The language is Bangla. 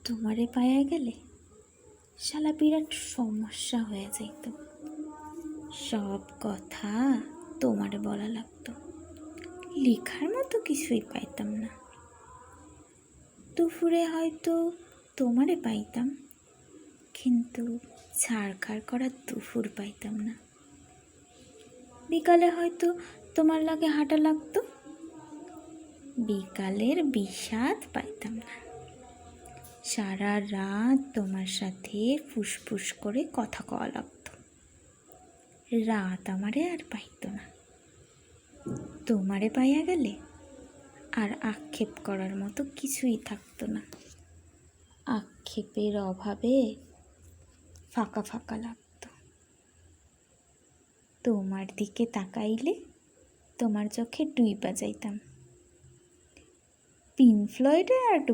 তোমারে পায়া গেলে শালা বিরাট সমস্যা হয়ে যাইত। সব কথা তোমারে বলা লাগতো, লেখার মতো কিছুই পাইতাম না। দুপুরে হয়তো তোমারে পাইতাম, কিন্তু ছাড়খাড় করার দুপুর পাইতাম না। বিকালে হয়তো তোমার লাগে হাঁটা লাগতো, বিকালের বিষাদ পাইতাম না। সারা রাত তোমার সাথে ফুসফুস করে কথা কওয়া লাগতো, রাত আমারে আর পাইতো না। তোমারে পাইয়া গেলে আর আক্ষেপ করার মতো কিছুই থাকতো না। আক্ষেপের অভাবে ফাঁকা ফাঁকা লাগতো। তোমার দিকে তাকাইলে তোমার চোখে ডুইবা যাইতাম। পিঙ্ক ফ্লয়েডের আর একটু